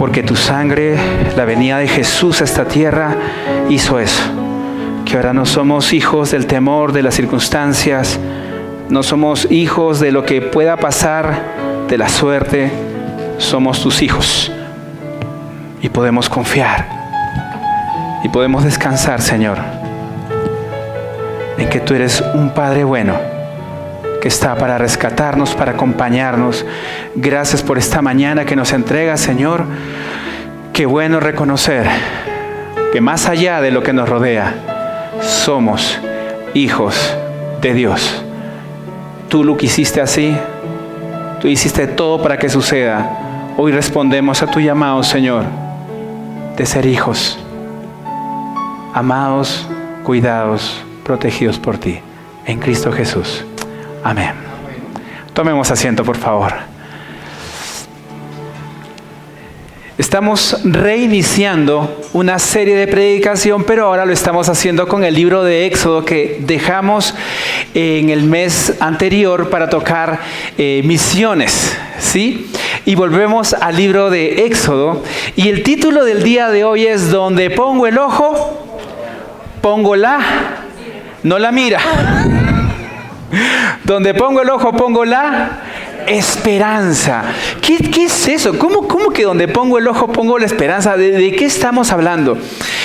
porque tu sangre, la venida de Jesús a esta tierra, hizo eso. Que ahora no somos hijos del temor, de las circunstancias, no somos hijos de lo que pueda pasar, de la suerte, somos tus hijos. Y podemos confiar, y podemos descansar, Señor, en que tú eres un Padre bueno, que está para rescatarnos, para acompañarnos. Gracias por esta mañana que nos entregas, Señor. Qué bueno reconocer que más allá de lo que nos rodea, somos hijos de Dios. Tú lo quisiste así, tú hiciste todo para que suceda. Hoy respondemos a tu llamado, Señor, de ser hijos, amados, cuidados, protegidos por ti, en Cristo Jesús. Amén. Tomemos asiento, por favor. Estamos reiniciando una serie de predicación, pero ahora lo estamos haciendo con el libro de Éxodo que dejamos en el mes anterior para tocar misiones, ¿sí? Y volvemos al libro de Éxodo. Y el título del día de hoy es: donde pongo el ojo, pongo no la mira. Donde pongo el ojo, pongo la esperanza. ¿Qué es eso? ¿Cómo que donde pongo el ojo, pongo la esperanza? ¿De qué estamos hablando?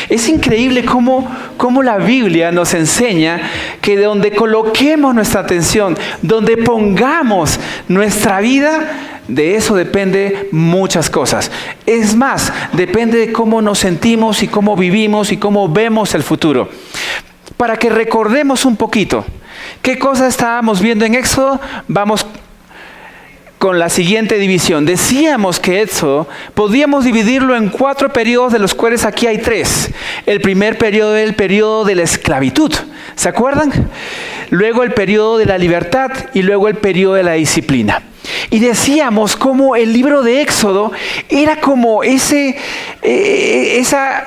Es increíble cómo la Biblia nos enseña que de donde coloquemos nuestra atención, donde pongamos nuestra vida, de eso depende muchas cosas. Es más, depende de cómo nos sentimos y cómo vivimos y cómo vemos el futuro. Para que recordemos un poquito, ¿qué cosas estábamos viendo en Éxodo? Vamos con la siguiente división. Decíamos que Éxodo podíamos dividirlo en 4 periodos, de los cuales aquí hay 3. El primer periodo es el periodo de la esclavitud, ¿se acuerdan? Luego el periodo de la libertad y luego el periodo de la disciplina. Y decíamos cómo el libro de Éxodo era como esa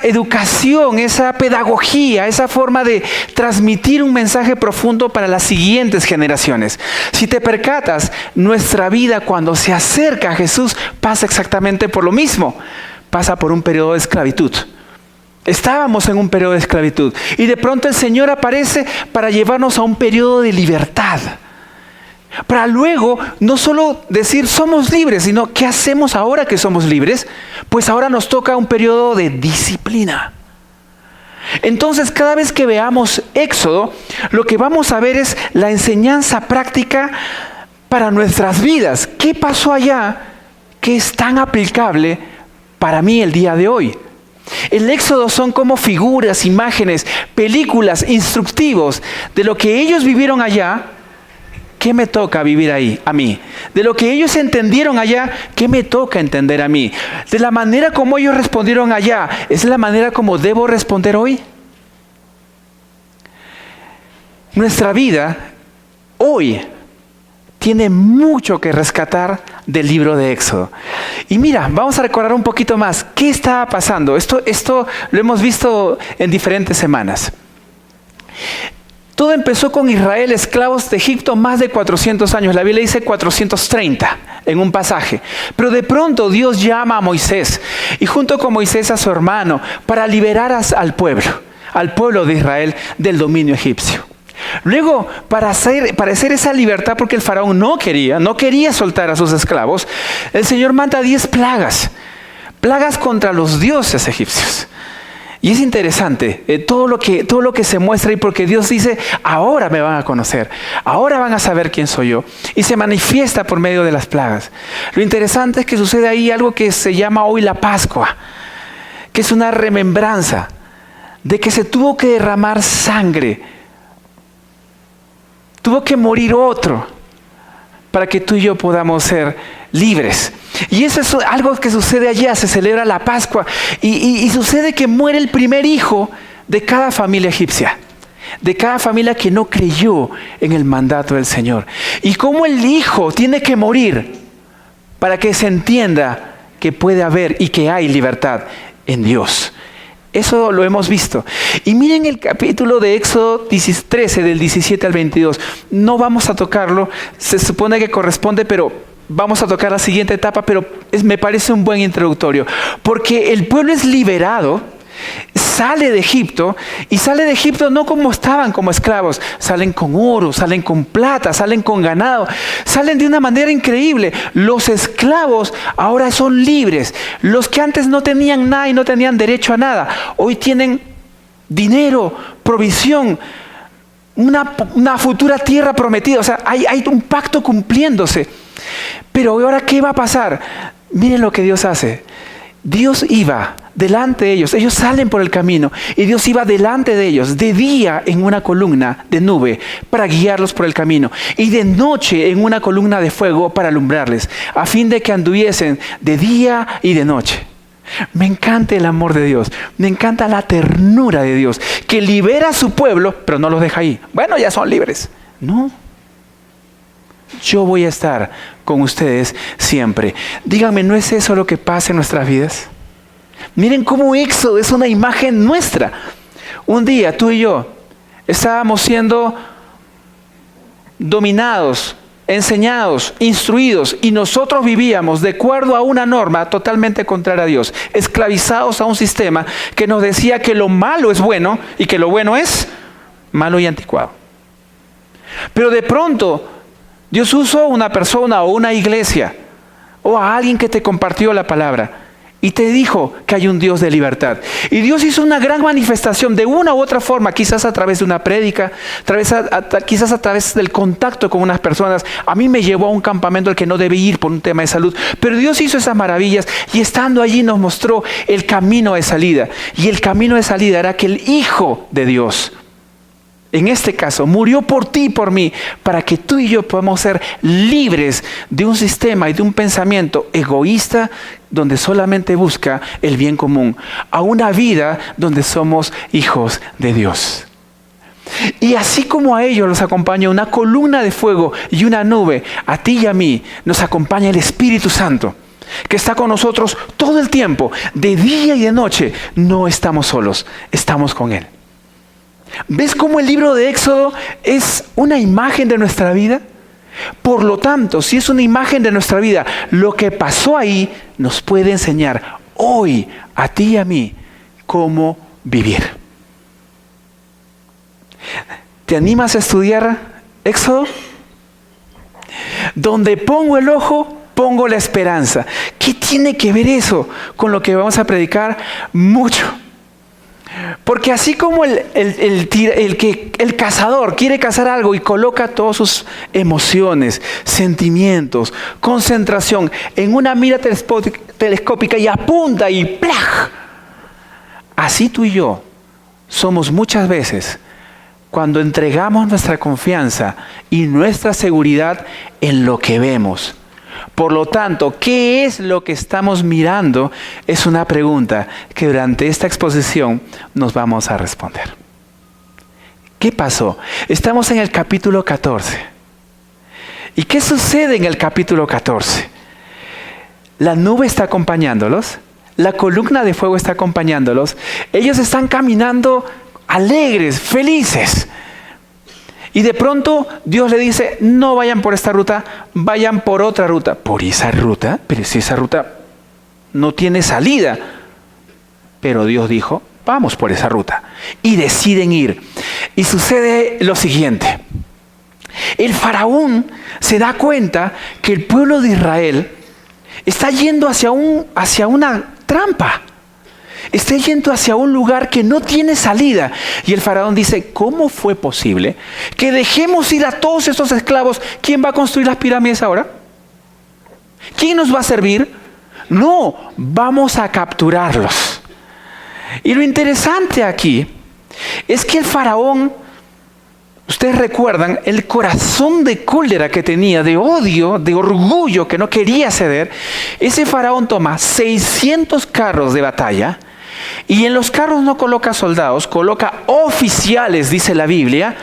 educación, esa pedagogía, esa forma de transmitir un mensaje profundo para las siguientes generaciones. Si te percatas, nuestra vida cuando se acerca a Jesús pasa exactamente por lo mismo. Pasa por un periodo de esclavitud. Estábamos en un periodo de esclavitud y de pronto el Señor aparece para llevarnos a un periodo de libertad. Para luego no solo decir somos libres, sino ¿qué hacemos ahora que somos libres? Pues ahora nos toca un periodo de disciplina. Entonces, cada vez que veamos Éxodo, lo que vamos a ver es la enseñanza práctica para nuestras vidas. ¿Qué pasó allá que es tan aplicable para mí el día de hoy? El Éxodo son como figuras, imágenes, películas, instructivos de lo que ellos vivieron allá. ¿Qué me toca vivir ahí, a mí? De lo que ellos entendieron allá, ¿qué me toca entender a mí? De la manera como ellos respondieron allá, ¿es la manera como debo responder hoy? Nuestra vida hoy tiene mucho que rescatar del libro de Éxodo. Y mira, vamos a recordar un poquito más. ¿Qué estaba pasando? Esto lo hemos visto en diferentes semanas. Todo empezó con Israel, esclavos de Egipto, más de 400 años. La Biblia dice 430 en un pasaje. Pero de pronto Dios llama a Moisés y junto con Moisés a su hermano para liberar al pueblo de Israel del dominio egipcio. Luego, para hacer esa libertad, porque el faraón no quería soltar a sus esclavos, el Señor manda 10 plagas contra los dioses egipcios. Y es interesante todo lo que se muestra ahí, porque Dios dice, ahora me van a conocer, ahora van a saber quién soy yo. Y se manifiesta por medio de las plagas. Lo interesante es que sucede ahí algo que se llama hoy la Pascua, que es una remembranza de que se tuvo que derramar sangre, tuvo que morir otro para que tú y yo podamos ser libres. Y eso es algo que sucede allá, se celebra la Pascua y sucede que muere el primer hijo de cada familia egipcia, de cada familia que no creyó en el mandato del Señor. Y cómo el hijo tiene que morir para que se entienda que puede haber y que hay libertad en Dios. Eso lo hemos visto. Y miren el capítulo de Éxodo 13, del 17 al 22. No vamos a tocarlo, se supone que corresponde, pero vamos a tocar la siguiente etapa, pero me parece un buen introductorio. Porque el pueblo es liberado, sale de Egipto, y sale de Egipto no como estaban como esclavos. Salen con oro, salen con plata, salen con ganado, salen de una manera increíble. Los esclavos ahora son libres. Los que antes no tenían nada y no tenían derecho a nada, hoy tienen dinero, provisión, una futura tierra prometida. O sea, hay un pacto cumpliéndose. Pero ahora, ¿qué va a pasar? Miren lo que Dios hace. Dios iba delante de ellos. Ellos salen por el camino y Dios iba delante de ellos de día en una columna de nube para guiarlos por el camino, y de noche en una columna de fuego para alumbrarles, a fin de que anduviesen de día y de noche. Me encanta el amor de Dios, me encanta la ternura de Dios, que libera a su pueblo, pero no los deja ahí. Bueno, ya son libres. No. Yo voy a estar con ustedes siempre. Díganme, ¿no es eso lo que pasa en nuestras vidas? Miren cómo Éxodo es una imagen nuestra. Un día tú y yo estábamos siendo dominados, enseñados, instruidos, y nosotros vivíamos de acuerdo a una norma totalmente contraria a Dios, esclavizados a un sistema que nos decía que lo malo es bueno y que lo bueno es malo y anticuado. Pero de pronto Dios usó a una persona o una iglesia o a alguien que te compartió la palabra y te dijo que hay un Dios de libertad. Y Dios hizo una gran manifestación de una u otra forma, quizás a través de una prédica, quizás a través del contacto con unas personas. A mí me llevó a un campamento al que no debí ir por un tema de salud, pero Dios hizo esas maravillas y estando allí nos mostró el camino de salida. Y el camino de salida era que el Hijo de Dios, en este caso, murió por ti y por mí, para que tú y yo podamos ser libres de un sistema y de un pensamiento egoísta donde solamente busca el bien común, a una vida donde somos hijos de Dios. Y así como a ellos los acompaña una columna de fuego y una nube, a ti y a mí nos acompaña el Espíritu Santo, que está con nosotros todo el tiempo, de día y de noche. No estamos solos, estamos con Él. ¿Ves cómo el libro de Éxodo es una imagen de nuestra vida? Por lo tanto, si es una imagen de nuestra vida, lo que pasó ahí nos puede enseñar hoy a ti y a mí cómo vivir. ¿Te animas a estudiar Éxodo? Donde pongo el ojo, pongo la esperanza. ¿Qué tiene que ver eso con lo que vamos a predicar? Mucho. Porque así como el cazador quiere cazar algo y coloca todas sus emociones, sentimientos, concentración en una mira telescópica y apunta y ¡plaj! Así tú y yo somos muchas veces cuando entregamos nuestra confianza y nuestra seguridad en lo que vemos. Por lo tanto, ¿qué es lo que estamos mirando? Es una pregunta que durante esta exposición nos vamos a responder. ¿Qué pasó? Estamos en el capítulo 14. ¿Y qué sucede en el capítulo 14? La nube está acompañándolos, la columna de fuego está acompañándolos. Ellos están caminando alegres, felices. Y de pronto Dios le dice, no vayan por esta ruta, vayan por otra ruta. ¿Por esa ruta? Pero si esa ruta no tiene salida. Pero Dios dijo, vamos por esa ruta. Y deciden ir. Y sucede lo siguiente. El faraón se da cuenta que el pueblo de Israel está yendo hacia una trampa. Está yendo hacia un lugar que no tiene salida. Y el faraón dice, ¿cómo fue posible que dejemos ir a todos estos esclavos? ¿Quién va a construir las pirámides ahora? ¿Quién nos va a servir? No, vamos a capturarlos. Y lo interesante aquí es que el faraón, ustedes recuerdan el corazón de cólera que tenía, de odio, de orgullo, que no quería ceder. Ese faraón toma 600 carros de batalla. Y en los carros no coloca soldados, coloca oficiales, dice la Biblia.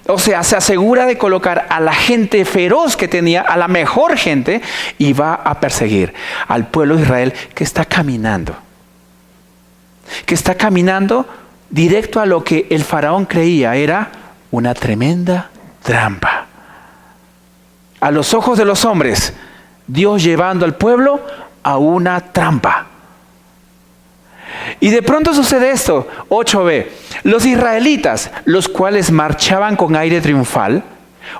O sea, se asegura de colocar a la gente feroz que tenía, a la mejor gente, y va a perseguir al pueblo de Israel que está caminando. Que está caminando directo a lo que el faraón creía era una tremenda trampa. A los ojos de los hombres Dios llevando al pueblo a una trampa. Y de pronto sucede esto, 8b. Los israelitas, los cuales marchaban con aire triunfal,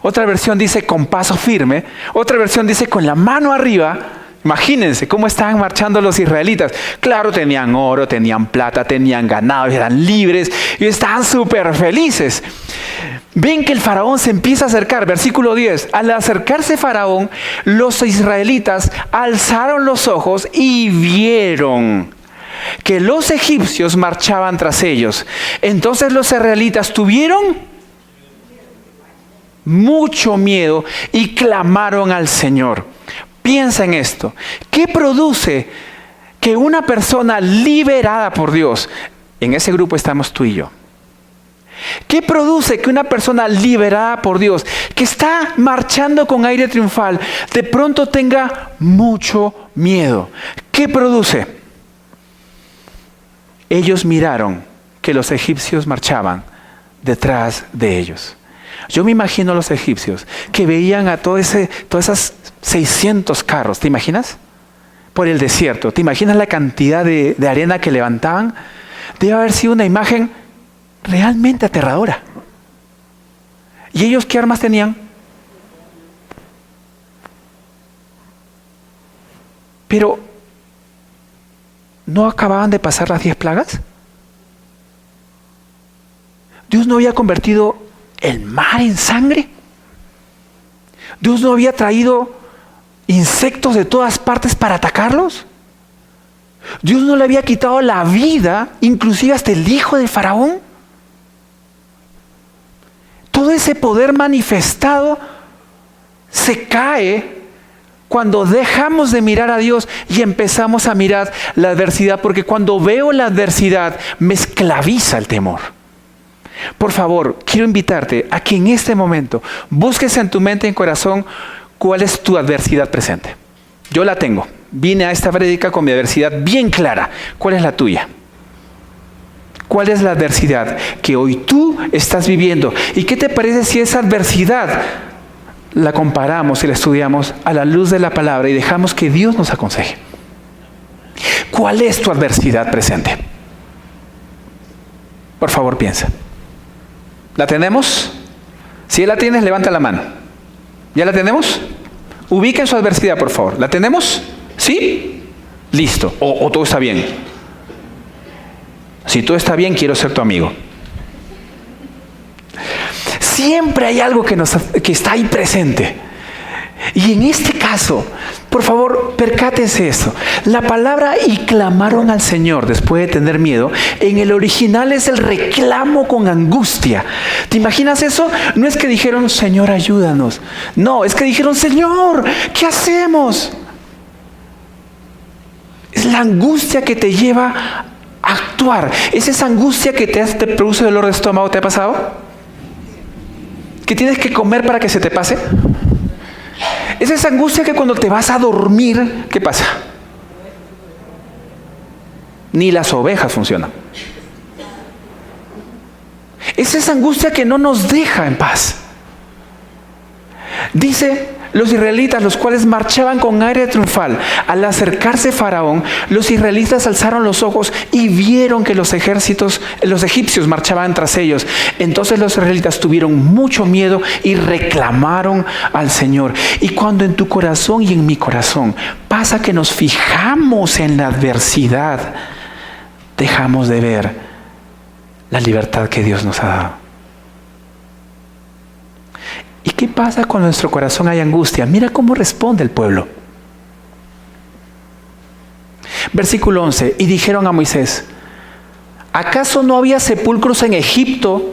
otra versión dice con paso firme, otra versión dice con la mano arriba. Imagínense cómo estaban marchando los israelitas. Claro, tenían oro, tenían plata, tenían ganado, eran libres y estaban súper felices. Ven que el faraón se empieza a acercar. Versículo 10. Al acercarse Faraón, los israelitas alzaron los ojos y vieron que los egipcios marchaban tras ellos. Entonces los israelitas tuvieron mucho miedo y clamaron al Señor. Piensa en esto. ¿Qué produce que una persona liberada por Dios, en ese grupo estamos tú y yo, qué produce que una persona liberada por Dios, que está marchando con aire triunfal, de pronto tenga mucho miedo? ¿Qué produce? Ellos miraron que los egipcios marchaban detrás de ellos. Yo me imagino a los egipcios que veían a todas esas 600 carros, ¿te imaginas? Por el desierto. ¿Te imaginas la cantidad de arena que levantaban? Debe haber sido una imagen realmente aterradora. ¿Y ellos qué armas tenían? Pero, ¿no acababan de pasar las 10 plagas? ¿Dios no había convertido el mar en sangre? ¿Dios no había traído insectos de todas partes para atacarlos? ¿Dios no le había quitado la vida, inclusive hasta el hijo del faraón? Todo ese poder manifestado se cae cuando dejamos de mirar a Dios y empezamos a mirar la adversidad, porque cuando veo la adversidad me esclaviza el temor. Por favor, quiero invitarte a que en este momento busques en tu mente y en corazón cuál es tu adversidad presente. Yo la tengo. Vine a esta prédica con mi adversidad bien clara. ¿Cuál es la tuya? ¿Cuál es la adversidad que hoy tú estás viviendo? ¿Y qué te parece si esa adversidad la comparamos y la estudiamos a la luz de la palabra y dejamos que Dios nos aconseje? ¿Cuál es tu adversidad presente? Por favor, piensa. ¿La tenemos? Si la tienes, levanta la mano. ¿Ya la tenemos? Ubiquen su adversidad, por favor. ¿La tenemos? ¿Sí? Listo. O todo está bien. Si todo está bien, quiero ser tu amigo. Siempre hay algo que está ahí presente. Y en este caso, por favor, percátense eso. La palabra "y clamaron al Señor" después de tener miedo, en el original es el reclamo con angustia. ¿Te imaginas eso? No es que dijeron "Señor, ayúdanos". No, es que dijeron "Señor, ¿qué hacemos?". Es la angustia que te lleva a actuar. Es esa angustia que te produce dolor de estómago. ¿Te ha pasado? ¿Que tienes que comer para que se te pase? Es esa angustia que cuando te vas a dormir, ¿qué pasa? Ni las ovejas funcionan. Es esa angustia que no nos deja en paz. Dice los israelitas, los cuales marchaban con aire triunfal. Al acercarse Faraón, los israelitas alzaron los ojos y vieron que los egipcios marchaban tras ellos. Entonces los israelitas tuvieron mucho miedo y reclamaron al Señor. Y cuando en tu corazón y en mi corazón pasa que nos fijamos en la adversidad, dejamos de ver la libertad que Dios nos ha dado. ¿Y qué pasa cuando en nuestro corazón hay angustia? Mira cómo responde el pueblo. Versículo 11. Y dijeron a Moisés: ¿acaso no había sepulcros en Egipto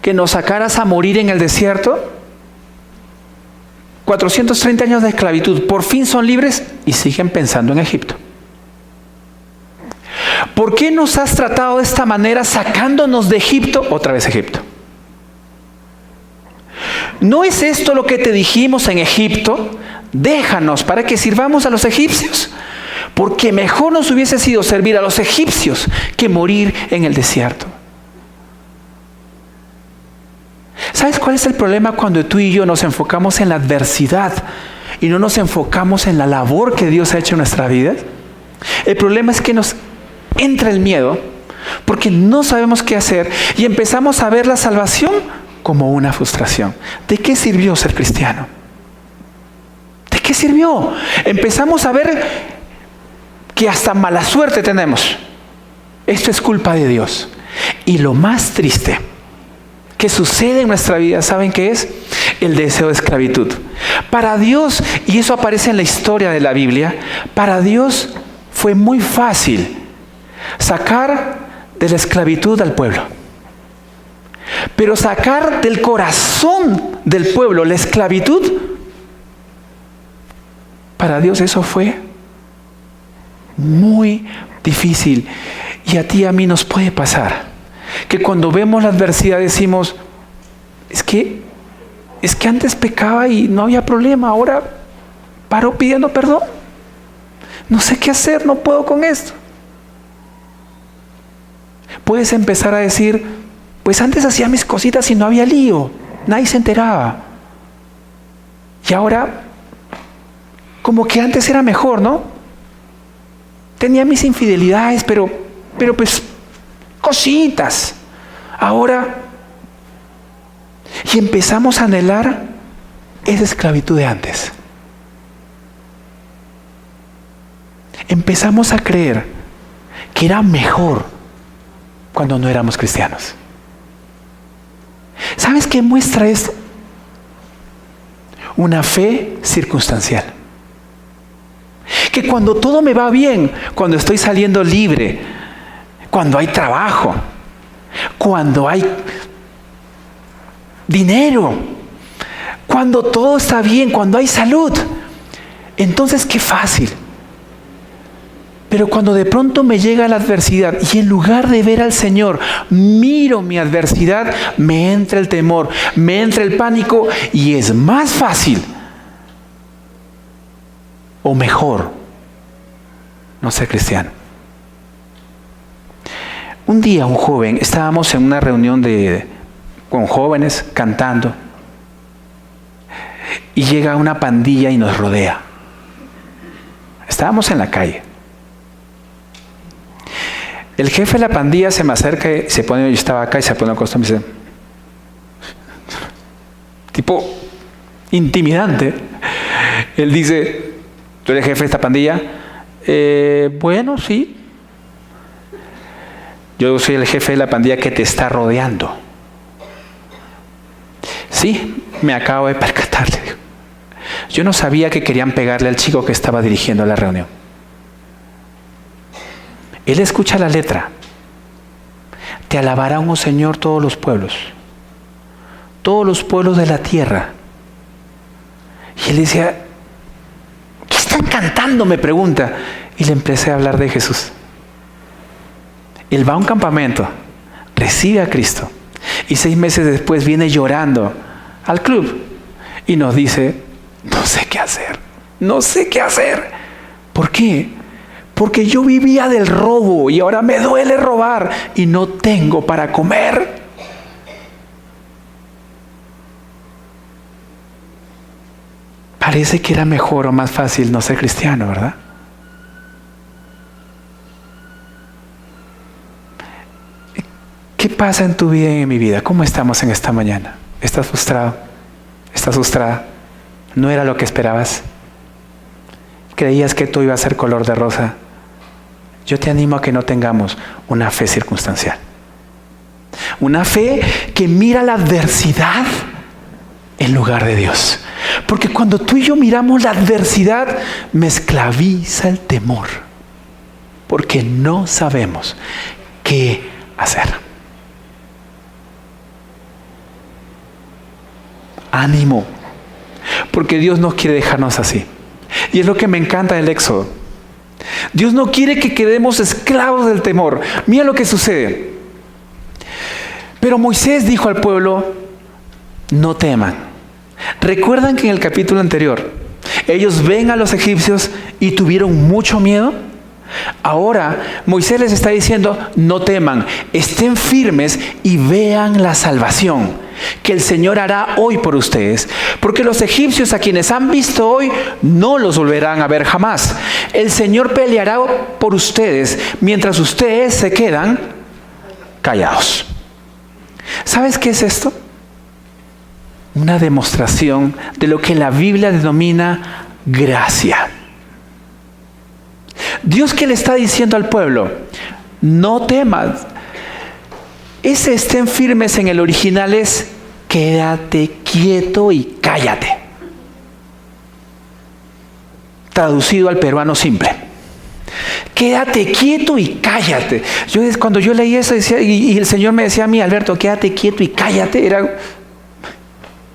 que nos sacaras a morir en el desierto? 430 años de esclavitud, por fin son libres y siguen pensando en Egipto. ¿Por qué nos has tratado de esta manera sacándonos de Egipto? Otra vez Egipto. ¿No es esto lo que te dijimos en Egipto? Déjanos para que sirvamos a los egipcios, porque mejor nos hubiese sido servir a los egipcios que morir en el desierto. ¿Sabes cuál es el problema cuando tú y yo nos enfocamos en la adversidad y no nos enfocamos en la labor que Dios ha hecho en nuestra vida. El problema es que nos entra el miedo porque no sabemos qué hacer y empezamos a ver la salvación como una frustración. ¿De qué sirvió ser cristiano? ¿De qué sirvió? Empezamos a ver que hasta mala suerte tenemos. Esto es culpa de Dios. Y lo más triste que sucede en nuestra vida, ¿saben qué es? El deseo de esclavitud. Para Dios, y eso aparece en la historia de la Biblia, para Dios fue muy fácil sacar de la esclavitud al pueblo. Pero sacar del corazón del pueblo la esclavitud, para Dios eso fue muy difícil. Y a ti y a mí nos puede pasar que cuando vemos la adversidad decimos, es que antes pecaba y no había problema, ahora paro pidiendo perdón. No sé qué hacer, no puedo con esto. Puedes empezar a decir, pues antes hacía mis cositas y no había lío, nadie se enteraba. Y ahora, como que antes era mejor, ¿no? Tenía mis infidelidades, pero pues cositas. Ahora, y empezamos a anhelar esa esclavitud de antes. Empezamos a creer que era mejor cuando no éramos cristianos. ¿Sabes qué muestra esto? Una fe circunstancial. Que cuando todo me va bien, cuando estoy saliendo libre, cuando hay trabajo, cuando hay dinero, cuando todo está bien, cuando hay salud, entonces qué fácil. Pero cuando de pronto me llega la adversidad y en lugar de ver al Señor, miro mi adversidad, me entra el temor, me entra el pánico y es más fácil o mejor no ser cristiano. Un día un joven, estábamos en una reunión con jóvenes cantando y llega una pandilla y nos rodea. Estábamos en la calle. El jefe de la pandilla se me acerca y se pone, yo estaba acá y se pone a costado y me dice, tipo intimidante. Él dice, ¿tú eres jefe de esta pandilla? Bueno, sí. Yo soy el jefe de la pandilla que te está rodeando. Sí, me acabo de percatar, le digo. Yo no sabía que querían pegarle al chico que estaba dirigiendo la reunión. Él escucha la letra. Te alabarán, oh Señor, todos los pueblos de la tierra. Y él decía, ¿qué están cantando? Me pregunta. Y le empecé a hablar de Jesús. Él va a un campamento, recibe a Cristo y 6 meses después viene llorando al club y nos dice, no sé qué hacer. ¿Por qué? Porque yo vivía del robo y ahora me duele robar y no tengo para comer. Parece que era mejor o más fácil no ser cristiano, ¿verdad? ¿Qué pasa en tu vida y en mi vida? ¿Cómo estamos en esta mañana? ¿Estás frustrado? ¿Estás frustrada? ¿No era lo que esperabas? ¿Creías que todo iba a ser color de rosa? Yo te animo a que no tengamos una fe circunstancial. Una fe que mira la adversidad en lugar de Dios. Porque cuando tú y yo miramos la adversidad, me esclaviza el temor. Porque no sabemos qué hacer. Ánimo, porque Dios no quiere dejarnos así. Y es lo que me encanta del Éxodo. Dios no quiere que quedemos esclavos del temor. Mira lo que sucede. Pero Moisés dijo al pueblo, no teman. ¿Recuerdan que en el capítulo anterior ellos ven a los egipcios y tuvieron mucho miedo? Ahora Moisés les está diciendo, no teman, estén firmes y vean la salvación. que el Señor hará hoy por ustedes, porque los egipcios a quienes han visto hoy no los volverán a ver jamás. El Señor peleará por ustedes mientras ustedes se quedan callados. ¿Sabes qué es esto? Una demostración de lo que la Biblia denomina gracia. Dios, que le está diciendo al pueblo: no temas. Ese estén firmes en el original es quédate quieto y cállate. Traducido al peruano simple. Quédate quieto y cállate. Cuando yo leí eso decía, y el Señor me decía a mí: Alberto, quédate quieto y cállate. Era,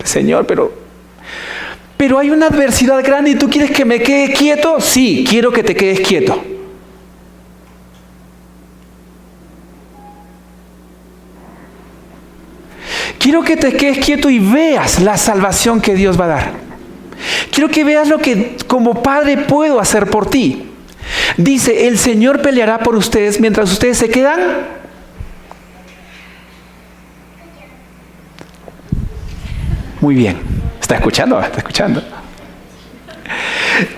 Señor, pero hay una adversidad grande y tú quieres que me quede quieto. Sí, quiero que te quedes quieto. Quiero que te quedes quieto y veas la salvación que Dios va a dar. Quiero que veas lo que como padre puedo hacer por ti. Dice: el Señor peleará por ustedes mientras ustedes se quedan. Muy bien. ¿Está escuchando? ¿Está escuchando?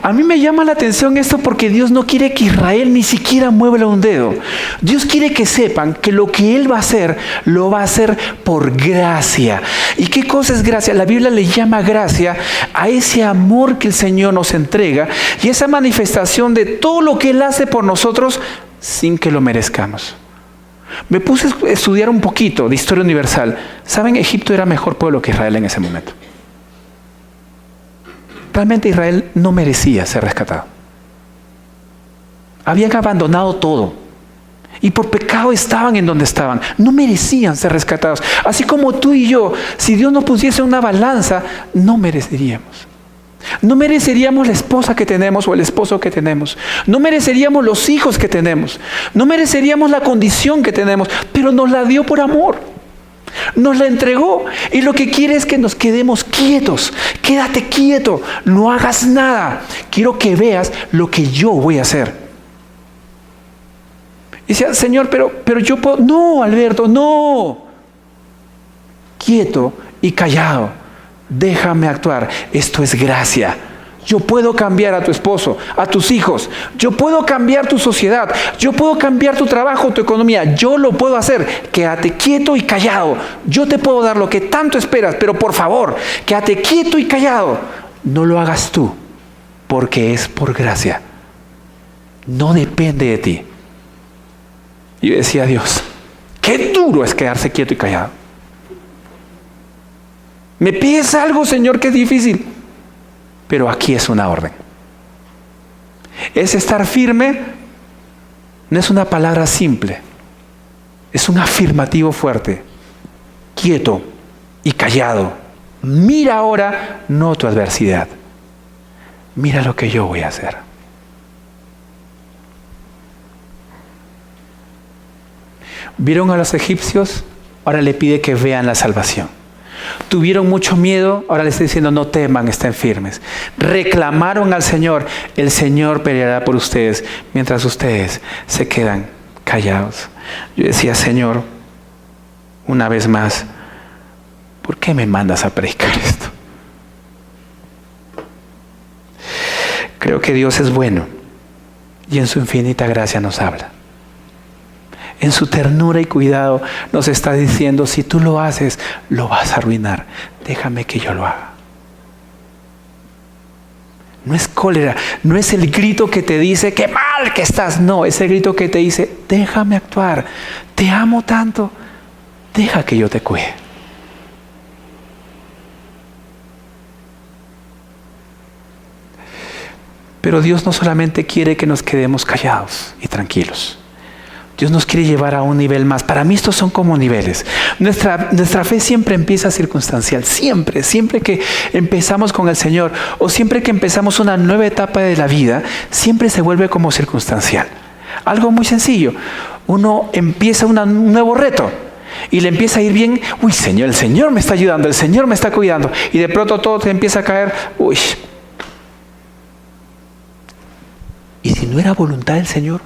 A mí me llama la atención esto porque Dios no quiere que Israel ni siquiera mueva un dedo. Dios quiere que sepan que lo que Él va a hacer, lo va a hacer por gracia. ¿Y qué cosa es gracia? La Biblia le llama gracia a ese amor que el Señor nos entrega y esa manifestación de todo lo que Él hace por nosotros sin que lo merezcamos. Me puse a estudiar un poquito de historia universal. ¿Saben? Egipto era mejor pueblo que Israel en ese momento. Realmente Israel no merecía ser rescatado. Habían abandonado todo. Y por pecado estaban en donde estaban. No merecían ser rescatados. Así como tú y yo, si Dios nos pusiese una balanza, no mereceríamos. No mereceríamos la esposa que tenemos o el esposo que tenemos. No mereceríamos los hijos que tenemos. No mereceríamos la condición que tenemos. Pero nos la dio por amor. Nos la entregó y lo que quiere es que nos quedemos quietos. Quédate quieto, no hagas nada. Quiero que veas lo que yo voy a hacer. Y decía: Señor, pero yo puedo. No, Alberto, no. Quieto y callado. Déjame actuar. Esto es gracia. Yo puedo cambiar a tu esposo, a tus hijos. Yo puedo cambiar tu sociedad. Yo puedo cambiar tu trabajo, tu economía. Yo lo puedo hacer. Quédate quieto y callado. Yo te puedo dar lo que tanto esperas, pero por favor, quédate quieto y callado. No lo hagas tú, porque es por gracia. No depende de ti. Y yo decía: Dios, qué duro es quedarse quieto y callado. Me pides algo, Señor, que es difícil. Pero aquí es una orden. Es estar firme. No es una palabra simple. Es un afirmativo fuerte. Quieto y callado. Mira ahora, no tu adversidad. Mira lo que yo voy a hacer. ¿Vieron a los egipcios? Ahora le pide que vean la salvación. Tuvieron mucho miedo, ahora les está diciendo: no teman, estén firmes. Reclamaron al Señor: el Señor peleará por ustedes mientras ustedes se quedan callados. Yo decía: Señor, una vez más, ¿por qué me mandas a predicar esto? Creo que Dios es bueno y en su infinita gracia nos habla. En su ternura y cuidado nos está diciendo: si tú lo haces, lo vas a arruinar. Déjame que yo lo haga. No es cólera, no es el grito que te dice: qué mal que estás. No, es el grito que te dice: déjame actuar. Te amo tanto. Deja que yo te cuide. Pero Dios no solamente quiere que nos quedemos callados y tranquilos. Dios nos quiere llevar a un nivel más. Para mí estos son como niveles. Nuestra fe siempre empieza circunstancial. Siempre que empezamos con el Señor o siempre que empezamos una nueva etapa de la vida, siempre se vuelve como circunstancial. Algo muy sencillo. Uno empieza un nuevo reto y le empieza a ir bien. Uy, Señor, el Señor me está ayudando, el Señor me está cuidando. Y de pronto todo te empieza a caer. Uy. ¿Y si no era voluntad del Señor?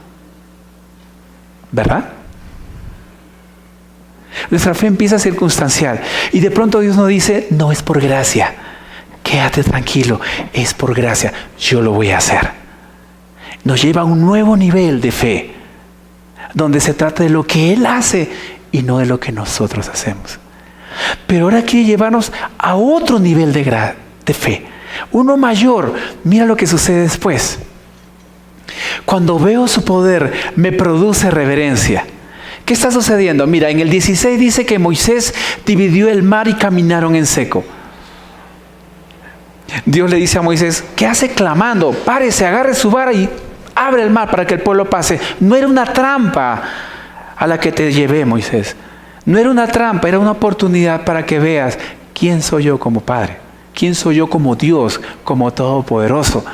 ¿Verdad? Nuestra fe empieza circunstancial. Y de pronto Dios nos dice, no es por gracia. Quédate tranquilo, es por gracia. Yo lo voy a hacer. Nos lleva a un nuevo nivel de fe, donde se trata de lo que Él hace y no de lo que nosotros hacemos. Pero ahora quiere llevarnos a otro nivel de fe, uno mayor. Mira lo que sucede después. Cuando veo su poder, me produce reverencia. ¿Qué está sucediendo? Mira, en el 16 dice que Moisés dividió el mar y caminaron en seco. Dios le dice a Moisés, ¿qué hace clamando? Párese, agarre su vara y abre el mar para que el pueblo pase. No era una trampa a la que te llevé, Moisés. No era una trampa, era una oportunidad para que veas quién soy yo como Padre, quién soy yo como Dios, como Todopoderoso.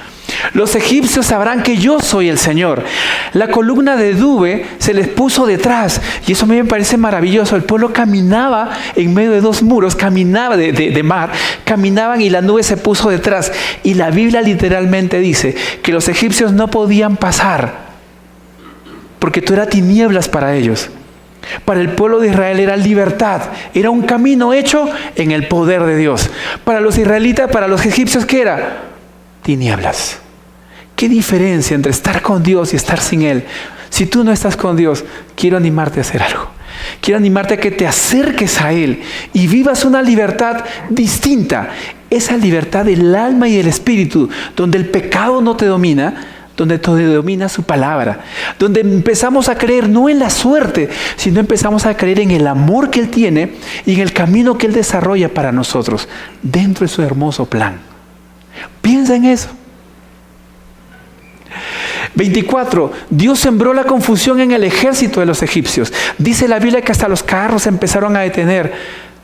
Los egipcios sabrán que yo soy el Señor. La columna de nube se les puso detrás, y eso a mí me parece maravilloso. El pueblo caminaba en medio de dos muros, caminaba de mar, caminaban y la nube se puso detrás. Y la Biblia literalmente dice que los egipcios no podían pasar, porque tú eras tinieblas para ellos. Para el pueblo de Israel era libertad, era un camino hecho en el poder de Dios. Para los israelitas, para los egipcios, ¿qué era? Tinieblas. ¿Qué diferencia entre estar con Dios y estar sin Él? Si tú no estás con Dios, quiero animarte a hacer algo. Quiero animarte a que te acerques a Él y vivas una libertad distinta. Esa libertad del alma y del espíritu, donde el pecado no te domina, donde te domina su palabra, donde empezamos a creer no en la suerte, sino empezamos a creer en el amor que Él tiene y en el camino que Él desarrolla para nosotros, dentro de su hermoso plan. Piensa en eso. 24. Dios sembró la confusión en el ejército de los egipcios. Dice la Biblia que hasta los carros empezaron a detener.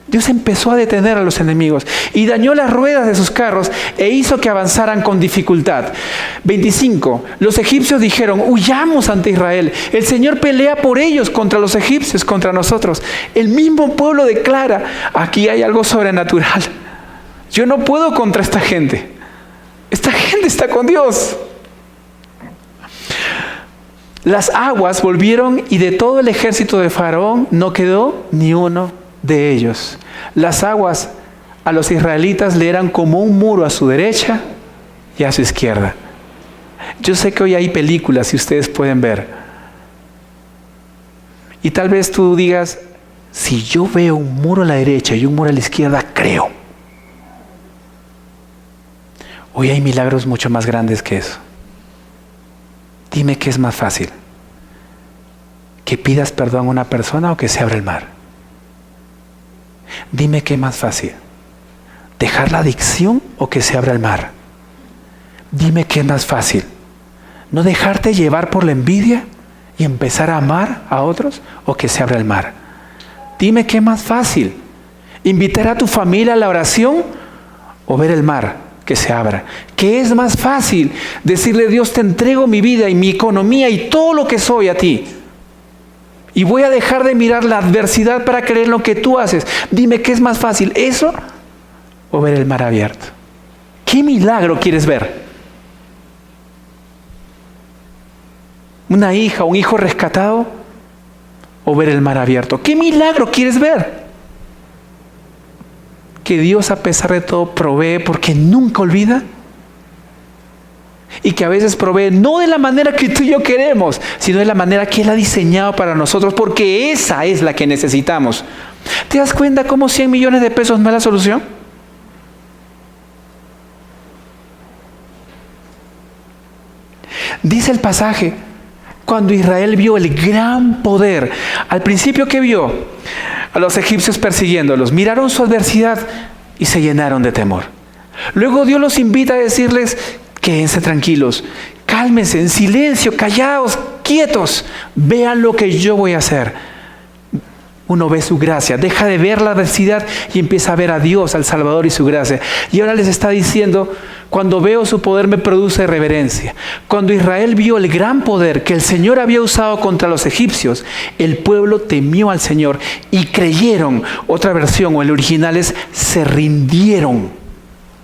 Dios empezó a detener a los enemigos y dañó las ruedas de sus carros e hizo que avanzaran con dificultad. 25. Los egipcios dijeron, huyamos ante Israel. El Señor pelea por ellos contra los egipcios, contra nosotros. El mismo pueblo declara, aquí hay algo sobrenatural. Yo no puedo contra esta gente. Esta gente está con Dios. Las aguas volvieron y de todo el ejército de Faraón no quedó ni uno de ellos. Las aguas a los israelitas le eran como un muro a su derecha y a su izquierda. Yo sé que hoy hay películas y ustedes pueden ver. Y tal vez tú digas, si yo veo un muro a la derecha y un muro a la izquierda, creo. Hoy hay milagros mucho más grandes que eso. Dime qué es más fácil. ¿Que pidas perdón a una persona o que se abra el mar? Dime qué es más fácil. ¿Dejar la adicción o que se abra el mar? Dime qué es más fácil. ¿No dejarte llevar por la envidia y empezar a amar a otros o que se abra el mar? Dime qué es más fácil. ¿Invitar a tu familia a la oración o ver el mar que se abra? ¿Qué es más fácil? Decirle, Dios, te entrego mi vida y mi economía y todo lo que soy a ti. Y voy a dejar de mirar la adversidad para creer en lo que tú haces. Dime, ¿qué es más fácil? ¿Eso o ver el mar abierto? ¿Qué milagro quieres ver? ¿Una hija o un hijo rescatado o ver el mar abierto? ¿Qué milagro quieres ver? Que Dios, a pesar de todo, provee porque nunca olvida. Y que a veces provee no de la manera que tú y yo queremos, sino de la manera que Él ha diseñado para nosotros, porque esa es la que necesitamos. ¿Te das cuenta cómo 100 millones de pesos no es la solución? Dice el pasaje, cuando Israel vio el gran poder, al principio, ¿qué vio? A los egipcios persiguiéndolos, miraron su adversidad y se llenaron de temor. Luego Dios los invita a decirles, quédense tranquilos, cálmense, en silencio, callaos, quietos, vean lo que yo voy a hacer. Uno ve su gracia, deja de ver la adversidad y empieza a ver a Dios, al Salvador y su gracia. Y ahora les está diciendo, cuando veo su poder me produce reverencia. Cuando Israel vio el gran poder que el Señor había usado contra los egipcios, el pueblo temió al Señor y creyeron. Otra versión, o el original es, se rindieron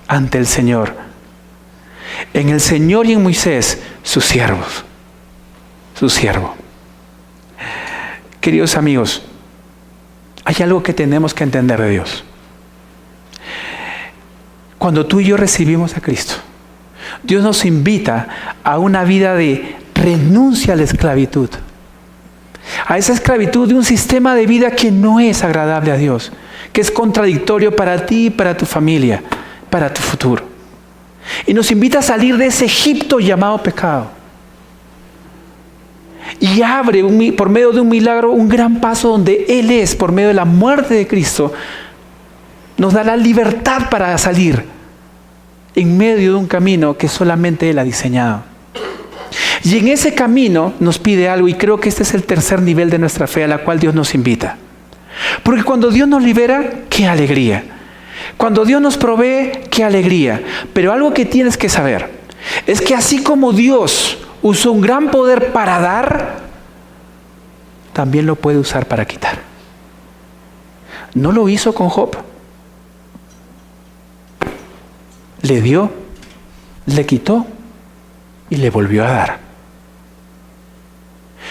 ante el Señor. En el Señor y en Moisés, sus siervos. Su siervo. Queridos amigos, hay algo que tenemos que entender de Dios. Cuando tú y yo recibimos a Cristo, Dios nos invita a una vida de renuncia a la esclavitud. A esa esclavitud de un sistema de vida que no es agradable a Dios, que es contradictorio para ti y para tu familia, para tu futuro. Y nos invita a salir de ese Egipto llamado pecado. Y abre por medio de un milagro un gran paso donde Él es, por medio de la muerte de Cristo, nos da la libertad para salir en medio de un camino que solamente Él ha diseñado. Y en ese camino nos pide algo, y creo que este es el tercer nivel de nuestra fe a la cual Dios nos invita. Porque cuando Dios nos libera, ¡qué alegría! Cuando Dios nos provee, ¡qué alegría! Pero algo que tienes que saber es que así como Dios usó un gran poder para dar, también lo puede usar para quitar. No lo hizo con Job. Le dio, le quitó y le volvió a dar.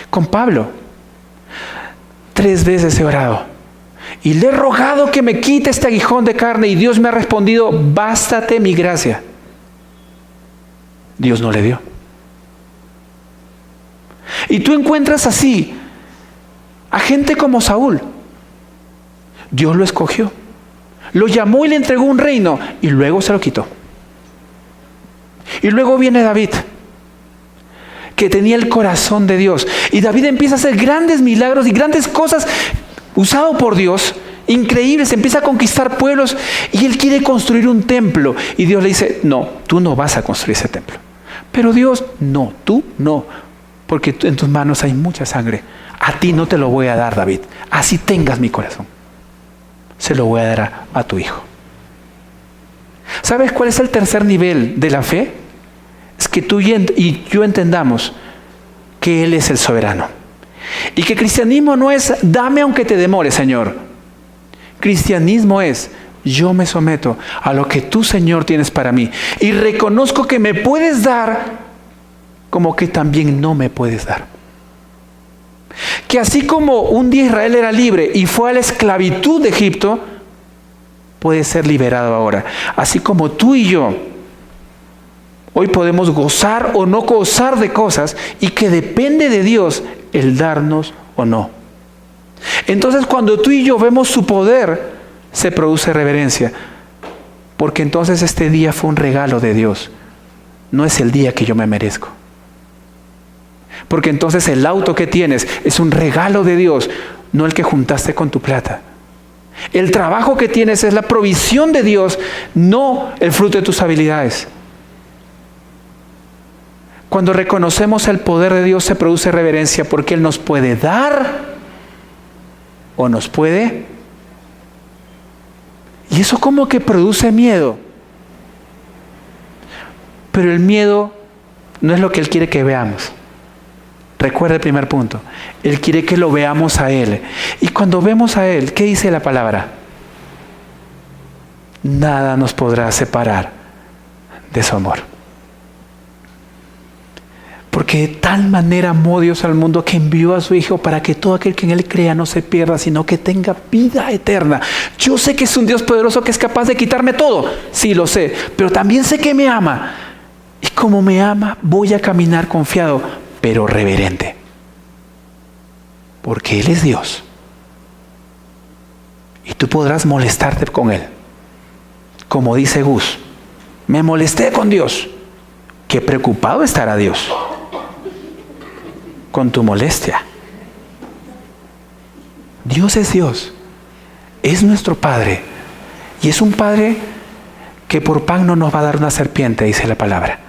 Con Pablo, 3 veces he orado y le he rogado que me quite este aguijón de carne, y Dios me ha respondido: bástate mi gracia. Dios no le dio. Y tú encuentras así a gente como Saúl. Dios lo escogió, lo llamó y le entregó un reino, y luego se lo quitó. Y luego viene David, que tenía el corazón de Dios. Y David empieza a hacer grandes milagros y grandes cosas usado por Dios, increíbles. Empieza a conquistar pueblos y él quiere construir un templo. Y Dios le dice: no, tú no vas a construir ese templo. Pero Dios: no, tú no, porque en tus manos hay mucha sangre. A ti no te lo voy a dar, David. Así tengas mi corazón, se lo voy a dar a tu hijo. ¿Sabes cuál es el tercer nivel de la fe? Es que tú y yo entendamos que Él es el soberano. Y que cristianismo no es dame aunque te demore, Señor. Cristianismo es: yo me someto a lo que tú, Señor, tienes para mí. Y reconozco que me puedes dar, como que también no me puedes dar. Que así como un día Israel era libre y fue a la esclavitud de Egipto, puede ser liberado ahora. Así como tú y yo hoy podemos gozar o no gozar de cosas, y que depende de Dios el darnos o no. Entonces, cuando tú y yo vemos su poder, se produce reverencia. Porque entonces este día fue un regalo de Dios. No es el día que yo me merezco. Porque entonces el auto que tienes es un regalo de Dios, no el que juntaste con tu plata. El trabajo que tienes es la provisión de Dios, no el fruto de tus habilidades. Cuando reconocemos el poder de Dios, se produce reverencia, porque Él nos puede dar o nos puede. Y eso como que produce miedo. Pero el miedo no es lo que Él quiere que veamos. Recuerda el primer punto. Él quiere que lo veamos a Él. Y cuando vemos a Él, ¿qué dice la palabra? Nada nos podrá separar de su amor. Porque de tal manera amó Dios al mundo, que envió a su Hijo para que todo aquel que en Él crea no se pierda, sino que tenga vida eterna. Yo sé que es un Dios poderoso que es capaz de quitarme todo. Sí, lo sé. Pero también sé que me ama. Y como me ama, voy a caminar confiado, pero reverente. Porque Él es Dios. Y tú podrás molestarte con Él. Como dice Gus: me molesté con Dios. Qué preocupado estará Dios con tu molestia. Dios es Dios. Es nuestro Padre. Y es un Padre que por pan no nos va a dar una serpiente, dice la palabra.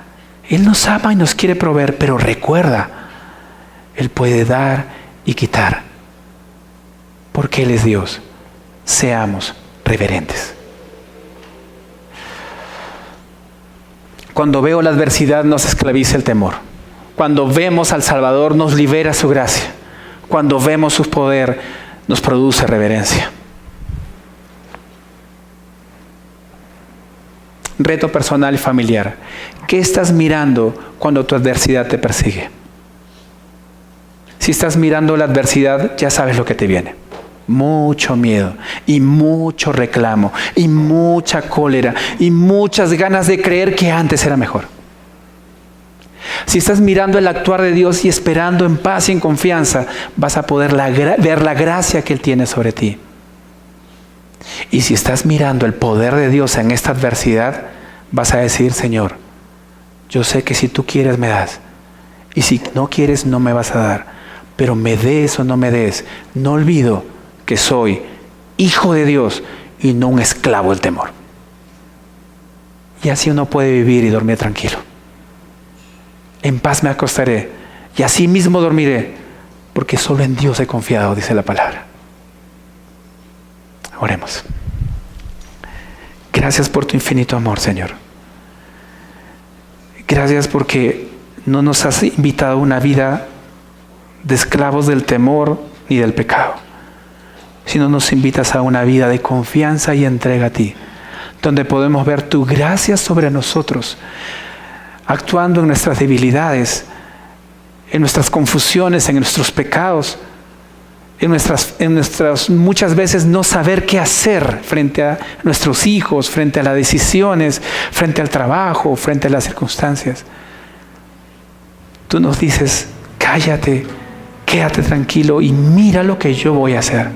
Él nos ama y nos quiere proveer, pero recuerda, Él puede dar y quitar. Porque Él es Dios. Seamos reverentes. Cuando veo la adversidad, nos esclaviza el temor. Cuando vemos al Salvador, nos libera su gracia. Cuando vemos su poder, nos produce reverencia. Reto personal y familiar. ¿Qué estás mirando cuando tu adversidad te persigue? Si estás mirando la adversidad, ya sabes lo que te viene. mucho miedo y mucho reclamo y mucha cólera y muchas ganas de creer que antes era mejor. Si estás mirando el actuar de Dios y esperando en paz y en confianza, vas a poder ver la gracia que Él tiene sobre ti. Y si estás mirando el poder de Dios en esta adversidad, vas a decir: Señor, yo sé que si tú quieres me das, y si no quieres no me vas a dar, pero me des o no me des, no olvido que soy hijo de Dios y no un esclavo del temor. Y así uno puede vivir y dormir tranquilo. En paz me acostaré y así mismo dormiré, porque solo en Dios he confiado, dice la palabra. Oremos. Gracias por tu infinito amor, Señor. Gracias porque no nos has invitado a una vida de esclavos del temor ni del pecado, sino nos invitas a una vida de confianza y entrega a ti, donde podemos ver tu gracia sobre nosotros, actuando en nuestras debilidades, en nuestras confusiones, en nuestros pecados, en nuestras muchas veces no saber qué hacer frente a nuestros hijos, frente a las decisiones, frente al trabajo, frente a las circunstancias. Tú nos dices: cállate, quédate tranquilo y mira lo que yo voy a hacer.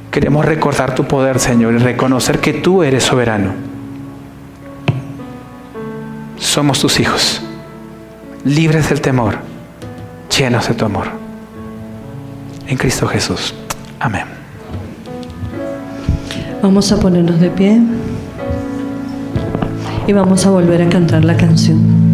Queremos recordar tu poder, Señor, y reconocer que tú eres soberano. Somos tus hijos, libres del temor, llenos de tu amor. En Cristo Jesús. Amén. Vamos a ponernos de pie y vamos a volver a cantar la canción.